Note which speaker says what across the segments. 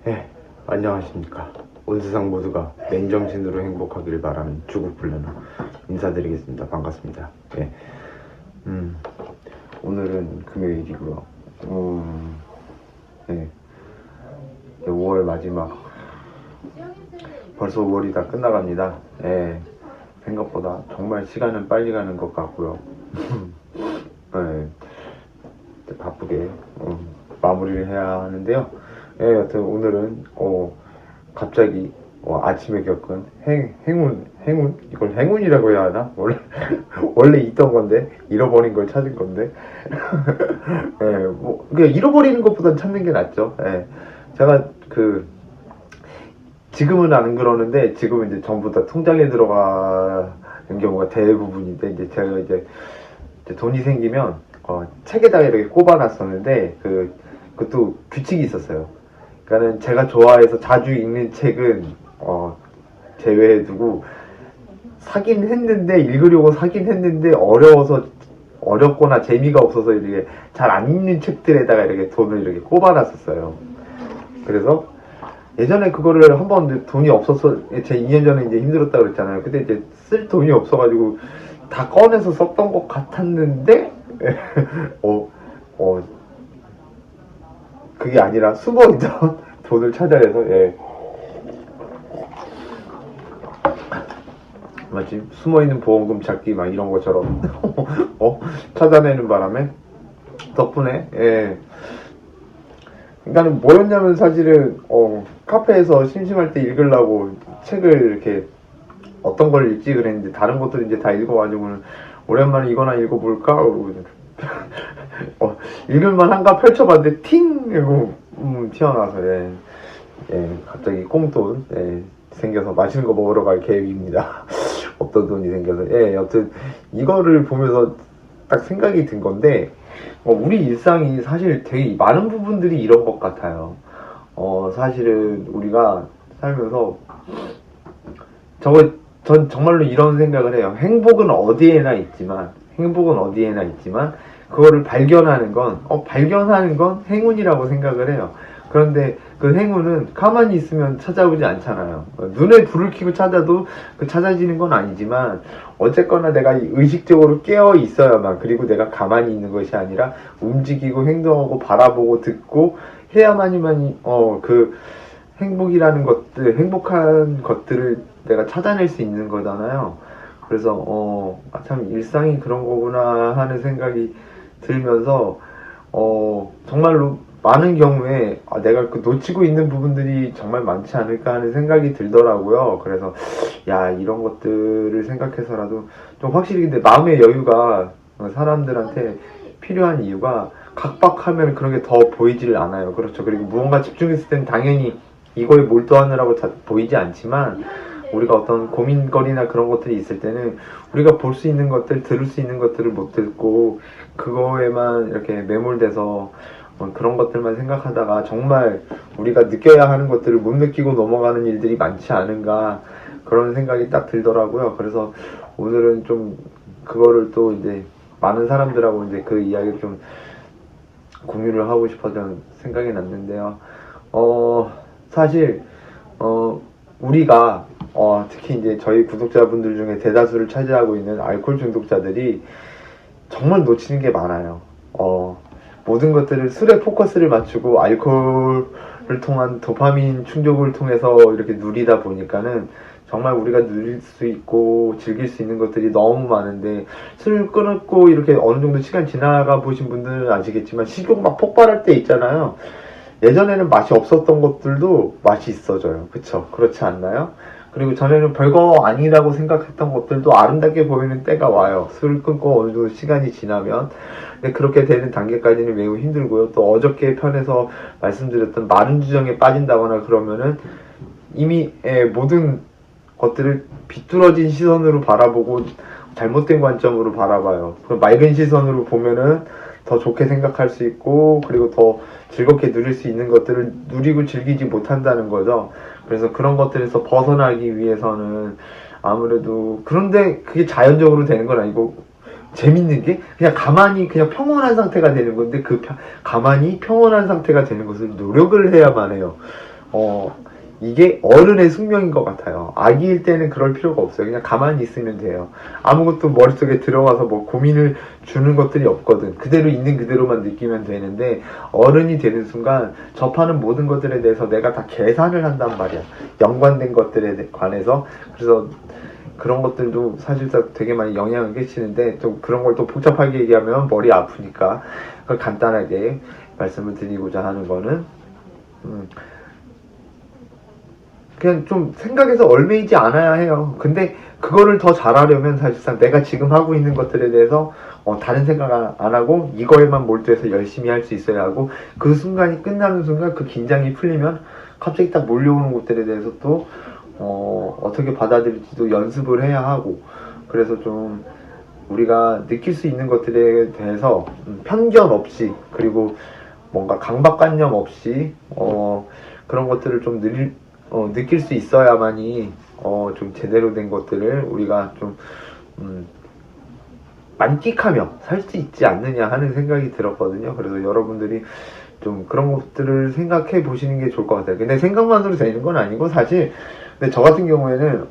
Speaker 1: 네, 안녕하십니까. 온 세상 모두가 맨정신으로 행복하기를 바라는 주국불련어 인사드리겠습니다. 반갑습니다. 네. 오늘은 금요일이고요. 네. 5월 마지막. 벌써 5월이 다 끝나갑니다. 네. 생각보다 정말 시간은 빨리 가는 것 같고요. 네. 바쁘게 마무리를 해야 하는데요. 예, 여튼 오늘은 갑자기 아침에 겪은 행운 이걸 행운이라고 해야 하나? 원래 있던 건데 잃어버린 걸 찾은 건데 예, 뭐 그냥 잃어버리는 것보단 찾는 게 낫죠. 예, 제가 지금은 안 그러는데 지금은 이제 전부 다 통장에 들어가는 경우가 대부분인데 이제 제가 이제 돈이 생기면 책에다가 이렇게 꼽아놨었는데 그것도 규칙이 있었어요. 그러니까는 제가 좋아해서 자주 읽는 책은 제외해두고 사긴 했는데 읽으려고 사긴 했는데 어렵거나 재미가 없어서 이렇게 잘 안 읽는 책들에다가 이렇게 돈을 이렇게 꼽아놨었어요. 그래서 예전에 그거를 한번 돈이 없어서 제 2년 전에 이제 힘들었다 그랬잖아요. 그때 이제 쓸 돈이 없어가지고 다 꺼내서 썼던 것 같았는데 그게 아니라 숨어있던 돈을 찾아내서 마치 숨어있는 보험금 찾기 막 이런 것처럼 찾아내는 바람에 덕분에 그러니까는 뭐였냐면 사실은 카페에서 심심할 때 읽으려고 책을 이렇게 어떤 걸 읽지 그랬는데 다른 것들 이제 다 읽어가지고는 오랜만에 이거나 읽어볼까 그러고 읽을만한가 펼쳐봤는데 팅! 하고 튀어나와서 갑자기 꽁돈 생겨서 맛있는 거 먹으러 갈 계획입니다. 없던 돈이 생겨서 여튼 이거를 보면서 딱 생각이 든 건데 우리 일상이 사실 되게 많은 부분들이 이런 것 같아요. 사실은 우리가 살면서 전 정말로 이런 생각을 해요. 행복은 어디에나 있지만 그거를 발견하는 건 행운이라고 생각을 해요. 그런데 그 행운은 가만히 있으면 찾아오지 않잖아요. 눈에 불을 켜고 찾아도 찾아지는 건 아니지만 어쨌거나 내가 의식적으로 깨어 있어야만, 그리고 내가 가만히 있는 것이 아니라 움직이고 행동하고 바라보고 듣고 해야만이 그 행복이라는 것들, 행복한 것들을 내가 찾아낼 수 있는 거잖아요. 그래서 참 일상이 그런 거구나 하는 생각이 들면서 정말로 많은 경우에 내가 놓치고 있는 부분들이 정말 많지 않을까 하는 생각이 들더라고요. 그래서 이런 것들을 생각해서라도 좀 확실히, 근데 마음의 여유가 사람들한테 필요한 이유가 각박하면 그런 게 더 보이질 않아요. 그렇죠. 그리고 무언가 집중했을 땐 당연히 이거에 몰두하느라고 보이지 않지만 우리가 어떤 고민거리나 그런 것들이 있을 때는 우리가 볼 수 있는 것들, 들을 수 있는 것들을 못 듣고 그거에만 이렇게 매몰돼서 그런 것들만 생각하다가 정말 우리가 느껴야 하는 것들을 못 느끼고 넘어가는 일들이 많지 않은가, 그런 생각이 딱 들더라고요. 그래서 오늘은 좀 그거를 또 이제 많은 사람들하고 이제 그 이야기를 좀 공유를 하고 싶어서 생각이 났는데요. 사실 우리가 특히 이제 저희 구독자분들 중에 대다수를 차지하고 있는 알코올 중독자들이 정말 놓치는 게 많아요. 모든 것들을 술에 포커스를 맞추고 알코올을 통한 도파민 충족을 통해서 이렇게 누리다 보니까는 정말 우리가 누릴 수 있고 즐길 수 있는 것들이 너무 많은데, 술을 끊고 이렇게 어느 정도 시간 지나가 보신 분들은 아시겠지만 식욕 막 폭발할 때 있잖아요. 예전에는 맛이 없었던 것들도 맛이 있어져요. 그쵸? 그렇지 않나요? 그리고 전에는 별거 아니라고 생각했던 것들도 아름답게 보이는 때가 와요. 술을 끊고 어느 정도 시간이 지나면. 근데 그렇게 되는 단계까지는 매우 힘들고요. 또 어저께 편에서 말씀드렸던 마른 주정에 빠진다거나 그러면은 이미 모든 것들을 비뚤어진 시선으로 바라보고 잘못된 관점으로 바라봐요. 맑은 시선으로 보면은 더 좋게 생각할 수 있고, 그리고 더 즐겁게 누릴 수 있는 것들을 누리고 즐기지 못한다는 거죠. 그래서 그런 것들에서 벗어나기 위해서는 아무래도, 그런데 그게 자연적으로 되는 건 아니고, 재밌는 게 그냥 가만히 그냥 평온한 상태가 되는 건데, 가만히 평온한 상태가 되는 것을 노력을 해야만 해요. 이게 어른의 숙명인 것 같아요. 아기일 때는 그럴 필요가 없어요. 그냥 가만히 있으면 돼요. 아무것도 머릿속에 들어와서 뭐 고민을 주는 것들이 없거든. 그대로 있는 그대로만 느끼면 되는데, 어른이 되는 순간 접하는 모든 것들에 대해서 내가 다 계산을 한단 말이야. 연관된 것들에 관해서. 그래서 그런 것들도 사실상 되게 많이 영향을 끼치는데, 또 그런 걸 또 복잡하게 얘기하면 머리 아프니까 그걸 간단하게 말씀을 드리고자 하는 거는, 그냥 좀 생각에서 얽매이지 않아야 해요. 근데 그거를 더 잘하려면 사실상 내가 지금 하고 있는 것들에 대해서 다른 생각 안 하고 이거에만 몰두해서 열심히 할 수 있어야 하고, 그 순간이 끝나는 순간 그 긴장이 풀리면 갑자기 딱 몰려오는 것들에 대해서 또 어떻게 받아들일지도 연습을 해야 하고, 그래서 좀 우리가 느낄 수 있는 것들에 대해서 편견 없이, 그리고 뭔가 강박관념 없이 그런 것들을 좀 느낄 수 있어야만이 좀 제대로 된 것들을 우리가 좀 만끽하며 살 수 있지 않느냐 하는 생각이 들었거든요. 그래서 여러분들이 좀 그런 것들을 생각해 보시는 게 좋을 것 같아요. 근데 생각만으로 되는 건 아니고, 사실 근데 저 같은 경우에는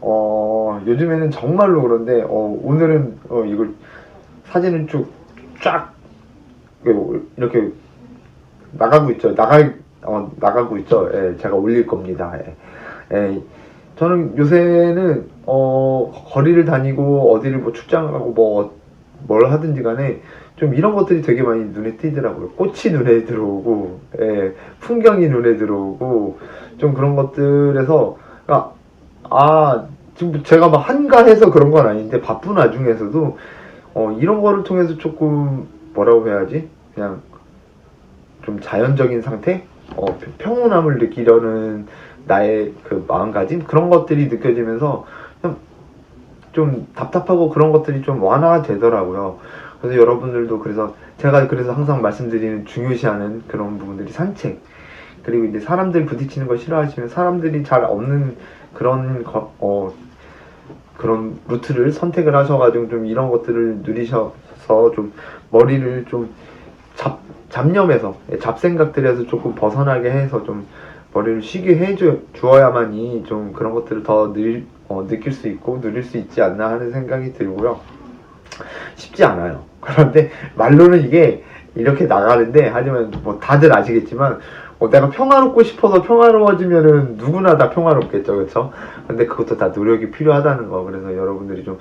Speaker 1: 요즘에는 정말로 그런데 오늘은 이걸 사진을 쫙 이렇게 나가고 있죠. 나가고 있죠. 예, 제가 올릴 겁니다. 예, 저는 요새는 거리를 다니고 어디를 뭐 출장을 가고 뭘 하든지 간에 좀 이런 것들이 되게 많이 눈에 띄더라고요. 꽃이 눈에 들어오고, 예, 풍경이 눈에 들어오고, 좀 그런 것들에서, 지금 제가 막 한가해서 그런 건 아닌데, 바쁜 와중에서도 이런 거를 통해서 조금 뭐라고 해야지, 그냥 좀 자연적인 상태, 평온함을 느끼려는 나의 그 마음가짐, 그런 것들이 느껴지면서 좀 답답하고 그런 것들이 좀 완화가 되더라고요. 그래서 여러분들도, 제가 항상 말씀드리는, 중요시하는 그런 부분들이 산책, 그리고 이제 사람들 부딪히는 거 싫어하시면 사람들이 잘 없는 그런 그런 루트를 선택을 하셔가지고 좀 이런 것들을 누리셔서 좀 머리를 좀 잡념에서, 잡생각들에서 조금 벗어나게 해서 좀 머리를 쉬게 주어야만이 좀 그런 것들을 더 느낄 수 있고 누릴 수 있지 않나 하는 생각이 들고요. 쉽지 않아요. 그런데 말로는 이게 이렇게 나가는데, 하지만 뭐 다들 아시겠지만 내가 평화롭고 싶어서 평화로워지면은 누구나 다 평화롭겠죠, 그렇죠? 근데 그것도 다 노력이 필요하다는 거. 그래서 여러분들이 좀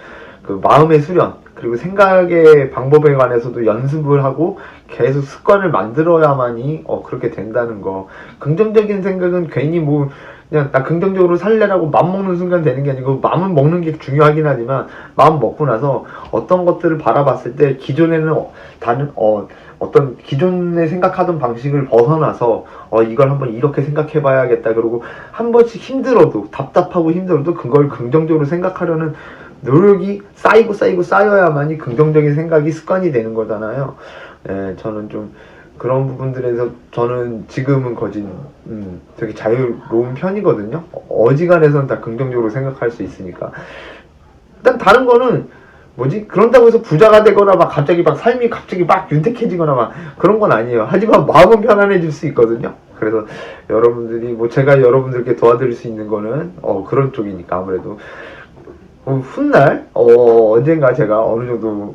Speaker 1: 그 마음의 수련, 그리고 생각의 방법에 관해서도 연습을 하고 계속 습관을 만들어야만이 그렇게 된다는 거. 긍정적인 생각은 괜히 그냥 나 긍정적으로 살래라고 맘 먹는 순간 되는 게 아니고, 마음은 먹는 게 중요하긴 하지만 마음 먹고 나서 어떤 것들을 바라봤을 때 기존에는 다른 어떤 기존에 생각하던 방식을 벗어나서 이걸 한번 이렇게 생각해 봐야겠다. 그리고 한 번씩 힘들어도, 답답하고 힘들어도 그걸 긍정적으로 생각하려는 노력이 쌓여야만이 긍정적인 생각이 습관이 되는 거잖아요. 저는 좀 그런 부분들에서 저는 지금은 되게 자유로운 편이거든요. 어지간해서는 다 긍정적으로 생각할 수 있으니까. 일단 다른 거는 그런다고 해서 부자가 되거나 갑자기 삶이 윤택해지거나 그런 건 아니에요. 하지만 마음은 편안해질 수 있거든요. 그래서 여러분들이 제가 여러분들께 도와드릴 수 있는 거는 그런 쪽이니까, 아무래도 훗날 언젠가 제가 어느 정도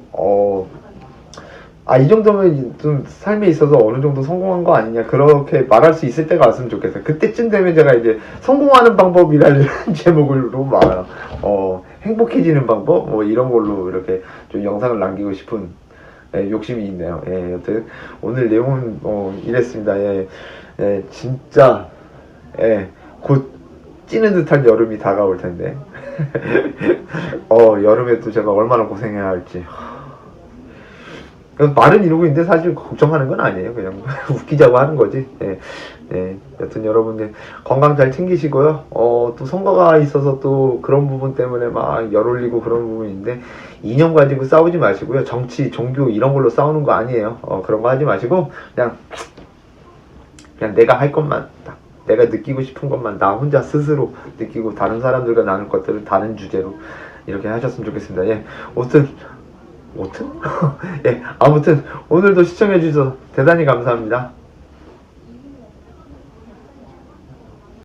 Speaker 1: 이 정도면 좀 삶에 있어서 어느 정도 성공한 거 아니냐, 그렇게 말할 수 있을 때가 왔으면 좋겠어요. 그때쯤 되면 제가 이제 성공하는 방법이라는 제목으로 행복해지는 방법 이런 걸로 이렇게 좀 영상을 남기고 싶은 욕심이 있네요. 여튼 오늘 내용은 이랬습니다. 진짜 곧 찌는 듯한 여름이 다가올 텐데 여름에 또 제가 얼마나 고생해야 할지. 말은 이러고 있는데 사실 걱정하는 건 아니에요. 그냥 웃기자고 하는 거지. 여튼 여러분들 건강 잘 챙기시고요. 또 선거가 있어서 또 그런 부분 때문에 열 올리고 그런 부분인데, 이념 가지고 싸우지 마시고요. 정치, 종교 이런 걸로 싸우는 거 아니에요. 그런 거 하지 마시고 그냥 내가 할 것만, 내가 느끼고 싶은 것만 나 혼자 스스로 느끼고, 다른 사람들과 나눌 것들은 다른 주제로 이렇게 하셨으면 좋겠습니다. 아무튼 오늘도 시청해주셔서 대단히 감사합니다.